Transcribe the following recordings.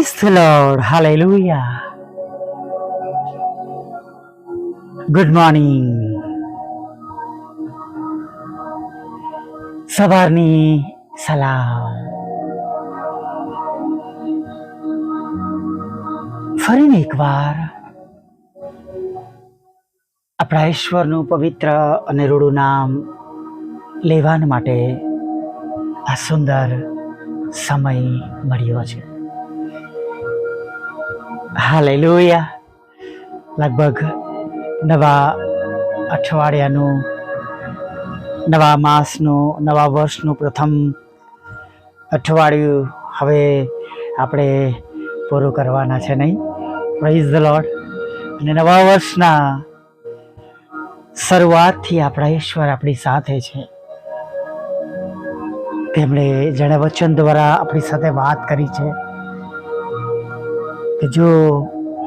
Praise the Lord. Hallelujah. Good morning. સવારની સલામ. ફરીને એકવાર આપણા ઈશ્વરનું પવિત્ર અને રૂડું નામ લેવા માટે આ સુંદર સમય મળ્યો છે. હાલેલુયા. લગભગ નવા અઠવાડિયાનું, નવા માસનું, નવા વર્ષનું પ્રથમ અઠવાડિયું હવે આપણે પૂરું કરવાના છે, નહીં? Praise the lord. અને નવા વર્ષના શરૂઆતથી આપણા ઈશ્વર આપણી સાથે છે. તેમણે જેણે વચન દ્વારા આપણી સાથે વાત કરી છે કે જો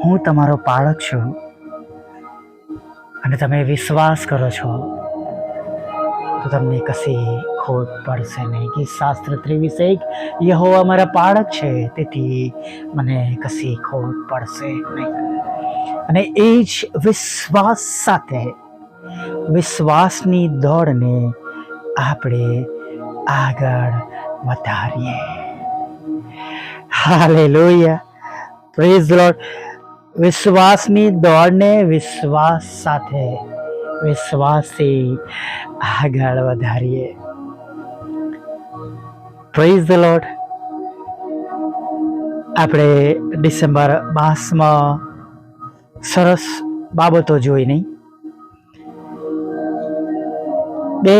હું તમારો પાળક છું અને તમે વિશ્વાસ કરો છો તો તમને કશી ખોટ પડશે નહીં. કે શાસ્ત્ર 23:1 યહોવા મારા પાળક છે, તેથી મને કશી ખોટ પડશે નહીં. અને એ જ વિશ્વાસ સાથે વિશ્વાસની દોડને આપણે આગળ વધારીએ. હાલેલુયા. Praise the lord. વિશ્વાસની દોડને વિશ્વાસ સાથે, વિશ્વાસથી આગળ વધારીએ. Praise the lord. આપણે ડિસેમ્બર માસમાં સરસ બાબતો જોઈ, નહીં? બે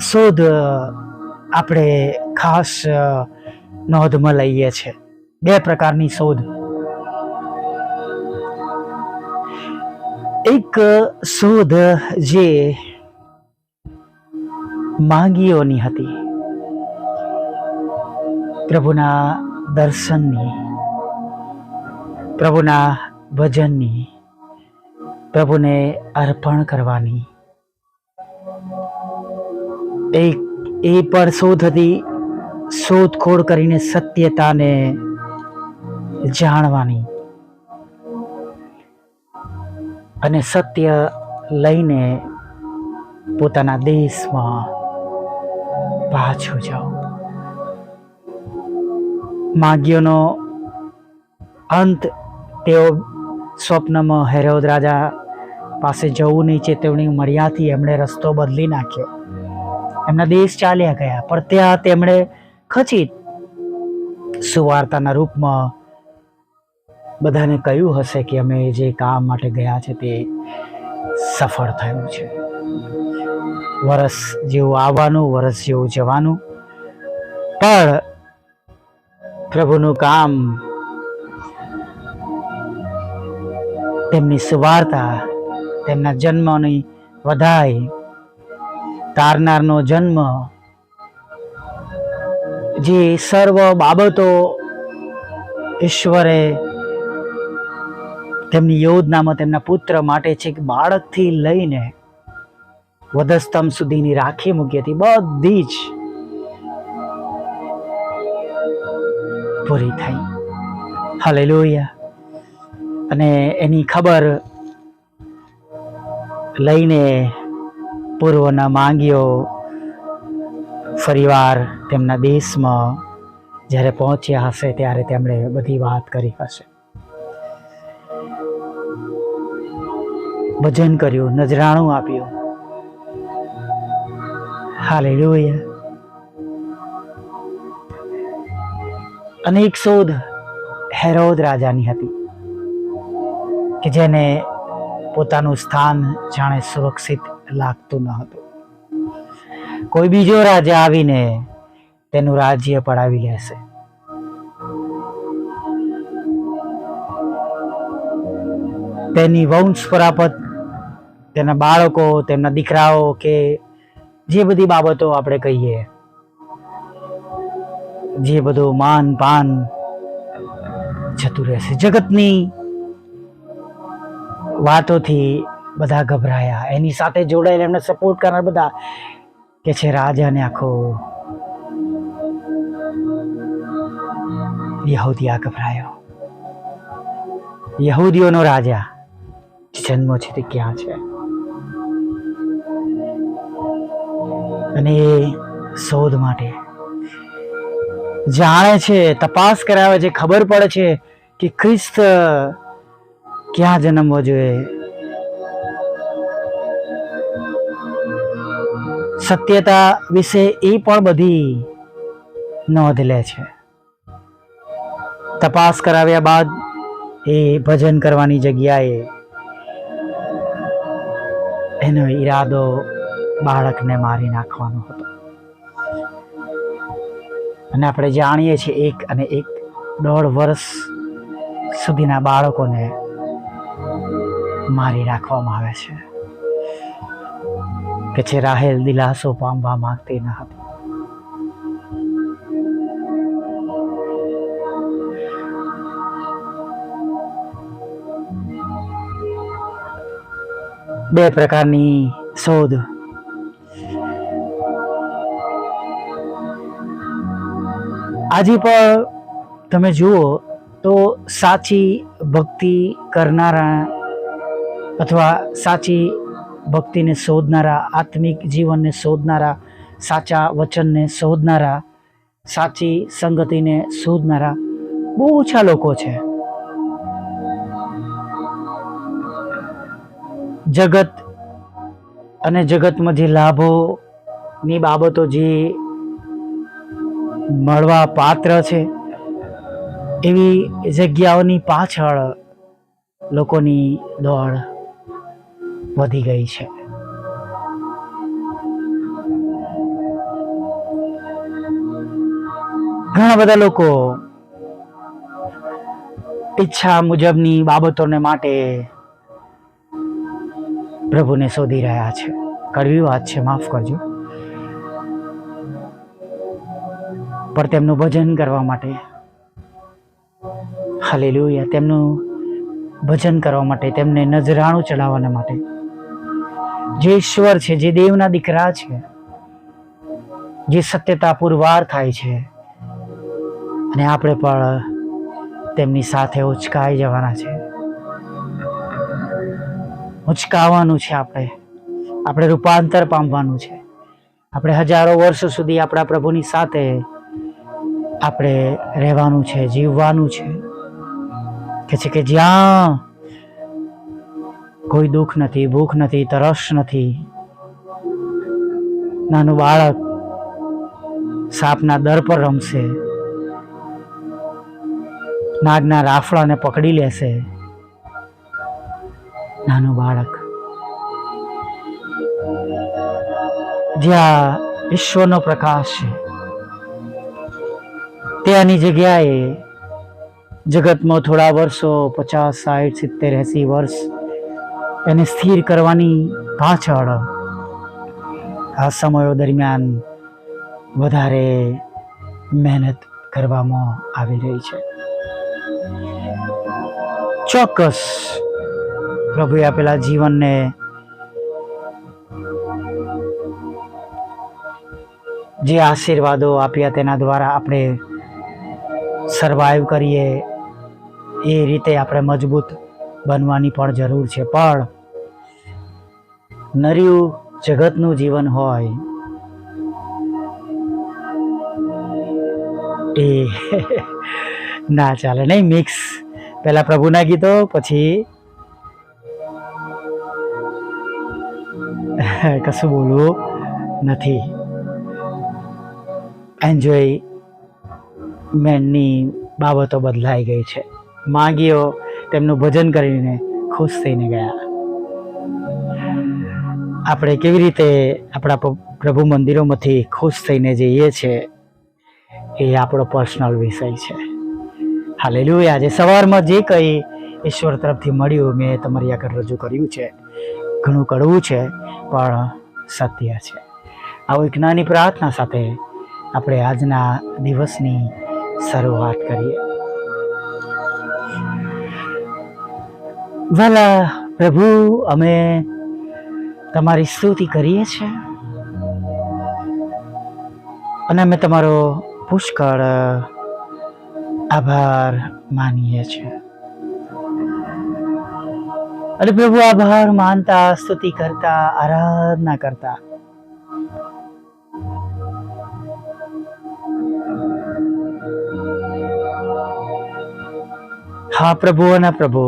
શોધ આપણે ખાસ નોંધમાં લઈએ છીએ. બે પ્રકારની શોધ. એક શોધ જે માંગીઓની હતી, પ્રભુના દર્શનની, પ્રભુના ભજનની, પ્રભુને અર્પણ કરવાની. એ પણ શોધ હતી, શોધખોળ કરીને સત્યતાને જાણવાની અને સત્ય લઈને પોતાના દેશમાં પાછું જાઓ. માગ્યોનો અંત, તેઓ સ્વપ્નમાં હેરોદ રાજા પાસે જવુંની ચેતવણી મળ્યાથી એમણે રસ્તો બદલી નાખ્યો. એમના દેશ ચાલ્યા ગયા, પણ ત્યાં તેમણે ખચિત સુવાર્તાના રૂપમાં બધાને કહ્યું હશે કે અમે જે કામ માટે ગયા છે તે સફળ થયું છે. વરસ જેવું આવવાનું, વરસ જેવું જવાનું, પણ પ્રભુનું કામ, તેમની સુવાર્તા, તેમના જન્મની વધાઈ, તારનારનો જન્મ, જે સર્વ બાબતો ઈશ્વરે તેમની યોજનામાં તેમના પુત્ર માટે છે કે બાળકથી લઈને વધસ્તંભ સુધીની રાખી મૂકી હતી, બધી જ પૂરી થઈ. હાલેલુયા. અને એની ખબર લઈને પૂર્વના માંગીઓ ફરીવાર તેમના દેશમાં જ્યારે પહોંચ્યા હશે ત્યારે તેમણે બધી વાત કરી હશે. ભજન કર્યું, નજરાણું આપ્યું. હાલેલુયા. અને એક શોધ હેરોદ રાજાની હતી કે જેને પોતાનું સ્થાન જાણે સુરક્ષિત લાગતું ન હતું. કોઈ બીજો રાજા આવીને તેનું રાજ્ય પડાવી લેશે. તેની વંશ પરાપત, તેના બાળકો, તેમના દીકરાઓ, કે જે બધી બાબતો આપણે કહીએ, જે બધું માન પાન જતું રહેશે. જગતની વાતોથી બધા ગભરાયા. એની સાથે જોડાયેલા એમને સપોર્ટ કરનાર બધા કે છે રાજાને આખો યહૂદિયા ગભરાયો. યહૂદીઓનો રાજા જન્મ છે તે ક્યાં છે? અને એ શોધ માટે જાણે છે, તપાસ કરાવે છે, ખબર પડે છે કે ખ્રિસ્ત ક્યાં જન્મવો જોઈએ. સત્યતા વિશે એ પણ બધી નોંધ લે છે. તપાસ કરાવ્યા બાદ એ ભજન કરવાની જગ્યાએ એનો ઈરાદો બાળકને મારી નાખવાનો હતો. અને આપણે જાણીએ છીએ 1 અને 1.5 વર્ષ સુધીના બાળકોને મારી નાખવામાં આવે છે કે જે રાહેલ દિલાસો પામવા માંગતી ન હતી. બે પ્રકારની શોધ. આજે પણ તમે જુઓ તો સાચી ભક્તિ કરનારા અથવા સાચી ભક્તિને શોધનારા, આત્મિક જીવનને શોધનારા, સાચા વચનને શોધનારા, સાચી સંગતિને શોધનારા બહુ ઓછા લોકો છે. જગત અને જગતમાં જે લાભોની બાબતો જે મળવા પાત્ર છે એવી જગ્યાઓની પાછળ લોકોની દોડ વધી ગઈ છે. ઘણા બધા લોકો ઈચ્છા મુજબની બાબતોને માટે પ્રભુને શોધી રહ્યા છે. કડવી વાત છે, માફ કરજો, પણ તેમનું ભજન કરવા માટે, હાલેલુયા, તેમનું ભજન કરવા માટે, તેમને નજરાણું ચડાવવાના માટે, જે ઈશ્વર છે, જે દેવના દીકરા છે, જે સત્યતા પુરવાર થાય છે, અને આપણે પણ તેમની સાથે ઉચકાઈ જવાના છે. ઉચકાવાનું છે. આપણે રૂપાંતર પામવાનું છે. આપણે હજારો વર્ષો સુધી આપણા પ્રભુની સાથે આપણે રહેવાનું છે, જીવવાનું છે. કે છે કે જ્યાં કોઈ દુઃખ નથી, ભૂખ નથી, તરસ નથી. નાનું બાળક સાપના દર પર રમશે, નાગના રાફડાને પકડી લેશે. નાનું બાળક જ્યાં ઈશ્વરનો પ્રકાશ છે ત્યાંની જગ્યાએ જગતમાં થોડા વર્ષો 50, 60, 70, 80 વર્ષ એને સ્થિર કરવાની પાછળ આ સમયો દરમિયાન વધારે મહેનત કરવામાં આવી રહી છે. ચોક્કસ પ્રભુએ આપેલા જીવનને જે આશીર્વાદો આપ્યા તેના દ્વારા આપણે સર્વાઈવ કરીએ એ રીતે આપણે મજબૂત બનવાની પણ જરૂર છે. પણ નર્યું જગતનું જીવન હોય એ ના ચાલે. નહીં મિક્સ, પહેલા પ્રભુના ગીતો, પછી કશું બોલવું નથી. એન્જોયમેન્ટની બાબતો બદલાઈ ગઈ છે. માગીઓ તેમનું ભજન કરીને ખુશ થઈને ગયા. આપણે કેવી રીતે આપણા પ્રભુ મંદિરોમાંથી ખુશ થઈને જઈએ છીએ એ આપણો પર્સનલ વિષય છે. હાલેલુયા. આજે સવારમાં જે કંઈ ઈશ્વર તરફથી મળ્યું મેં તમારી આગળ રજૂ કર્યું છે. ઘણું કડવું છે પણ સત્ય છે. આવો એક નાની પ્રાર્થના સાથે આપણે આજના દિવસની શરૂઆત કરીએ. વહેલા પ્રભુ, અમે તમારી સ્તુતિ કરીએ છીએ અને અમે તમારો પુષ્કળ આભાર માનીએ છીએ. અને પ્રભુ આભાર માનતા, સ્તુતિ કરતા, આરાધના કરતા હા પ્રભુ અને પ્રભુ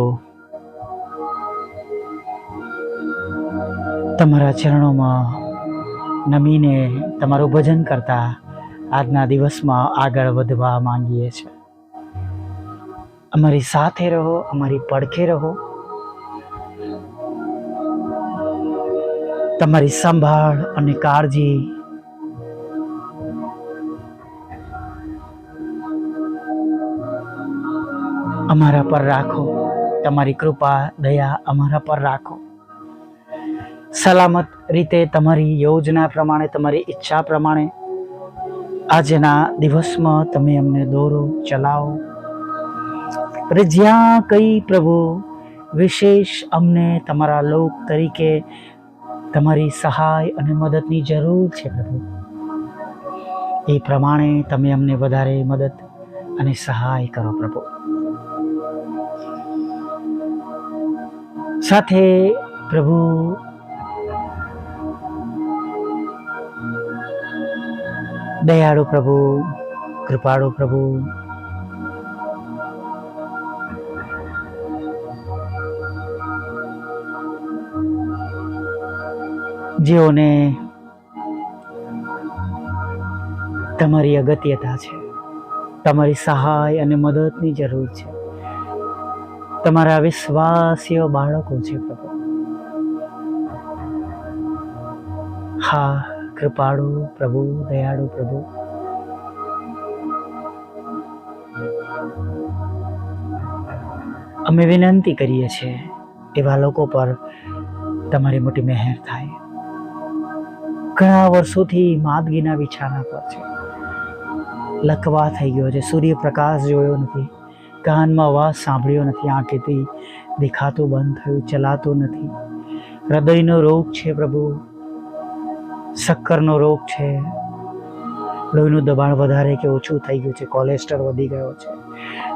તમારા ચરણોમાં નમીને તમારું ભજન કરતા આજના દિવસમાં આગળ વધવા માંગીએ છીએ. અમારી સાથે રહો, અમારી પડખે રહો. તમારી સંભાળ અને કાળજી અમારા પર રાખો. તમારી કૃપા દયા અમારા પર રાખો. સલામત રીતે તમારી યોજના પ્રમાણે, તમારી ઈચ્છા પ્રમાણે આજના દિવસમાં તમે અમને દોરો, ચલાવો. અને જ્યાં કઈ પ્રભુ વિશેષ અમને તમારા લોક તરીકે તમારી સહાય અને મદદની જરૂર છે પ્રભુ, એ પ્રમાણે તમે અમને વધારે મદદ અને સહાય કરો પ્રભુ. સાથે પ્રભુ દયાળુ પ્રભુ, કૃપાળુ પ્રભુ, જેઓને તમારી અગત્યતા છે, તમારી સહાય અને મદદની જરૂર છે, તમારા વિશ્વાસીય બાળકો છે પ્રભુ. હા કૃપાળુ પ્રભુ, દયાળુ પ્રભુ, અમે વિનંતી કરીએ છીએ એવા લોકો પર તમારી મોટી મહેર થાય. ઘણા વર્ષોથી માંદગીના બિછાના પર છે, લકવા થઈ ગયો છે, સૂર્યપ્રકાશ જોયો નથી, કાનમાં અવાજ સાંભળ્યો નથી, આંખેથી દેખાતું બંધ થયું, ચલાતું નથી. હૃદયનો રોગ છે પ્રભુ, શક્કરનો રોગ છે, લોહીનું દબાણ વધારે કે ઓછું થઈ ગયું છે, કોલેસ્ટ્રોલ વધી ગયો છે,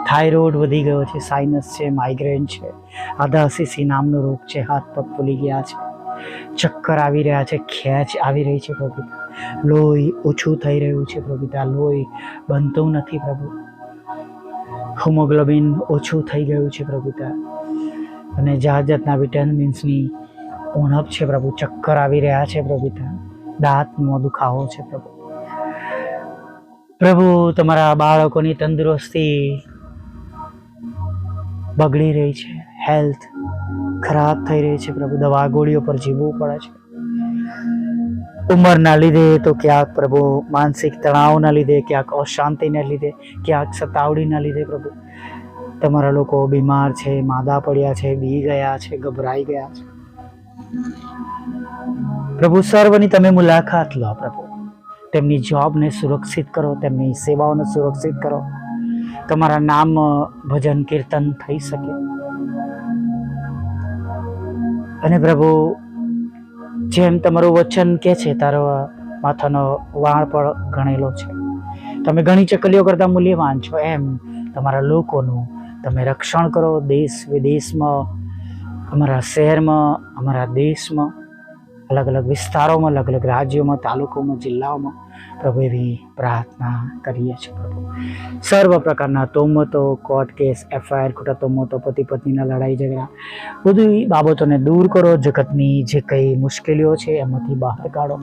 થાઇરોઇડ વધી ગયો છે, સાઇનસ છે, માઇગ્રેન છે, આધાસીસી નામનો રોગ છે, હાથ પગ ફૂલી ગયા છે, ચક્કર આવી રહ્યા છે, ખેંચ આવી રહી છે પ્રભુ, લોહી ઓછું થઈ રહ્યું છે પ્રભુ, લોહી બનતું નથી પ્રભુ, હિમોગ્લોબિન ઓછું થઈ ગયું છે પ્રભુ, અને જાત જાતના વિટામિન્સની ઉણપ છે પ્રભુ, ચક્કર આવી રહ્યા છે પ્રભુ, દાંતનો દુખાવો છે પ્રભુ. પ્રભુ તમારા બાળકોની તંદુરસ્તી બગડી રહી છે, હેલ્થ ખરાબ થઈ રહી છે પ્રભુ, દવા ગોળીઓ પર જીવવું પડે છે. ઉંમરના લીધે તો ક્યાંક પ્રભુ માનસિક તણાવના લીધે, ક્યાંક અશાંતિના લીધે, ક્યાંક સતાવડીના લીધે પ્રભુ તમારા લોકો બીમાર છે, માદા પડ્યા છે, બી ગયા છે, ગભરાઈ ગયા છે પ્રભુ. સર્વની તમે મુલાકાત લો પ્રભુ, તેમની જોબને સુરક્ષિત કરો, તેમની સેવાઓને સુરક્ષિત કરો, તમારા નામ ભજન કીર્તન થઈ શકે. અને પ્રભુ જેમ તમારું વચન કે છે, તારો માથાનો વાળ પણ ગણેલો છે, તમે ઘણી ચકલીઓ કરતા મૂલ્યવાન છો, એમ તમારા લોકોનું તમે રક્ષણ કરો. દેશ વિદેશમાં, અમારા શહેરમાં, અમારા દેશમાં, અલગ અલગ વિસ્તારોમાં, અલગ અલગ રાજ્યોમાં, તાલુકોમાં, જિલ્લાઓમાં પ્રભુ એવી પ્રાર્થના કરીએ છીએ પ્રભુ. સર્વ પ્રકારના તોમતો, કોર્ટ કેસ, એફઆઈઆર, ખોટા તોમતો, પતિ પત્નીના લડાઈ ઝઘડા, બધી બાબતોને દૂર કરો. જગતની જે કંઈ મુશ્કેલીઓ છે એમાંથી બહાર કાઢો.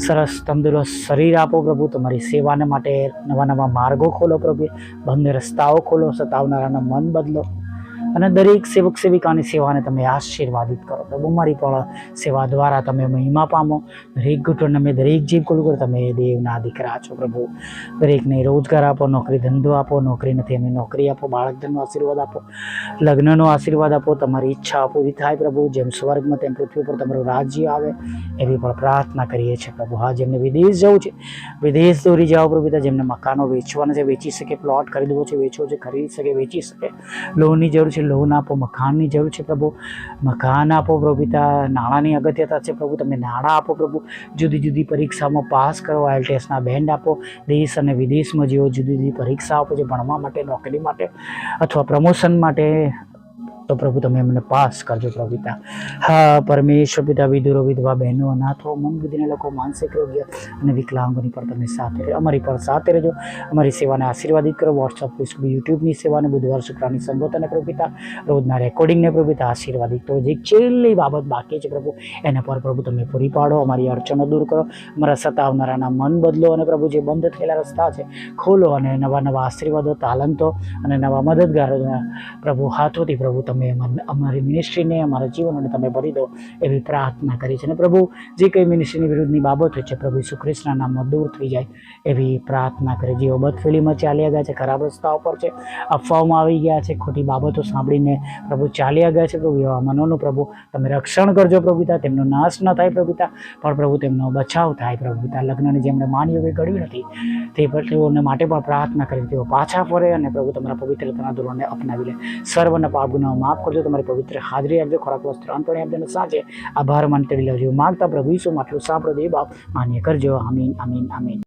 સરસ તંદુરસ્ત શરીર આપો પ્રભુ. તમારી સેવાને માટે નવા નવા માર્ગો ખોલો પ્રભુ, બંધ રસ્તાઓ ખોલો, સતાવનારાના મન બદલો, અને દરેક સેવક સેવિકાની સેવાને તમે આશીર્વાદિત કરો પ્રભુ. મારી પણ સેવા દ્વારા તમે મહિમા પામો. દરેક ઘૂંટણ અમે દરેક જીભ ખોલું કરો, તમે દેવના દીકરા છો પ્રભુ. દરેકને રોજગાર આપો, નોકરી ધંધો આપો, નોકરી નથી અમે નોકરી આપો, બાળક ધનનો આશીર્વાદ આપો, લગ્નનો આશીર્વાદ આપો. તમારી ઈચ્છા પૂરી થાય પ્રભુ, જેમ સ્વર્ગમાં તેમ પૃથ્વી પર તમારું રાજ્ય આવે એવી પણ પ્રાર્થના કરીએ છીએ પ્રભુ. હા, જેમને વિદેશ જવું છે વિદેશ દોરી જાઓ પ્રભુ. જેમને મકાનો વેચવાના છે વેચી શકે, પ્લોટ ખરીદવો છે વેચવો છે ખરીદી શકે, વેચી શકે, લોનની જરૂર છે છે, લોન આપો, મકાનની જરૂર છે પ્રભુ, મકાન આપો પ્રભુ પિતા, નાણાંની અગત્યતા છે પ્રભુ, તમે નાણાં આપો પ્રભુ, જુદી જુદી પરીક્ષામાં પાસ કરો, IELTSના બેન્ડ આપો, દેશ અને વિદેશમાં જેઓ જુદી જુદી પરીક્ષા આપો છે ભણવા માટે, નોકરી માટે અથવા પ્રમોશન માટે, તો પ્રભુ તમે એમને પાસ કરજો પ્રભુ પિતા. હા પરમેશ્વર પિતા, વિધુરો, વિધવા બહેનો, અનાથો, મન બુદ્ધિના લોકો, માનસિક રોગીઓ અને વિકલાંગોની પર તમે સાથે રહેજો, અમારી પર સાથે રહેજો, અમારી સેવાને આશીર્વાદિત કરો. વોટ્સઅપ, ફેસબુક, યુટ્યુબની સેવાને, બુધવાર શુક્રની સંગોતને પ્રભુ પિતા, રોજના રેકોર્ડિંગને પ્રભુ પિતા આશીર્વાદિત કરો. જે છેલ્લી બાબત બાકી છે પ્રભુ એના પર પ્રભુ તમે પૂરી પાડો, અમારી અડચણો દૂર કરો, અમારા સતાવનારાના મન બદલો, અને પ્રભુ જે બંધ થયેલા રસ્તા છે ખોલો, અને નવા નવા આશીર્વાદો, તાલંતો અને નવા મદદગારોના પ્રભુ હાથોથી પ્રભુ તમે અમારી મિનિસ્ટ્રીને, અમારા જીવનને તમે ભરી દો એવી પ્રાર્થના કરી છે. અને પ્રભુ જે કંઈ મિનિસ્ટ્રીની વિરુદ્ધની બાબતો છે પ્રભુ ઈસુ ખ્રિસ્તના નામમાં દૂર થઈ જાય એવી પ્રાર્થના કરી. જેઓ બદફેલીમાં ચાલ્યા ગયા છે, ખરાબ રસ્તાઓ પર છે, અફવાઓમાં આવી ગયા છે, ખોટી બાબતો સાંભળીને પ્રભુ ચાલ્યા ગયા છે પ્રભુ, એવા મનોનું પ્રભુ તમે રક્ષણ કરજો પ્રભુ પિતા, તેમનો નાશ ન થાય પ્રભુ પિતા, પણ પ્રભુ તેમનો બચાવ થાય પ્રભુ પિતા. લગ્નની જેમણે માન્યું કે ઘડ્યું નથી તે તેઓને માટે પણ પ્રાર્થના કરી, તેઓ પાછા ફરે અને પ્રભુ તમારા પવિત્રતાના ધોરણને અપનાવી લે. સર્વના પાપ ગુનાઓ માફ કરજો, તમારી પવિત્ર હાજરી આપજો, ખોરાક વસ્ત્ર અંતણી આપજો, સાંજે આભાર માનતી લેજો. માગતા પ્રભુ ઈસુ માટલું સાંભળો દે બાપ, માન્ય કરજો. આમીન, આમીન, આમીન.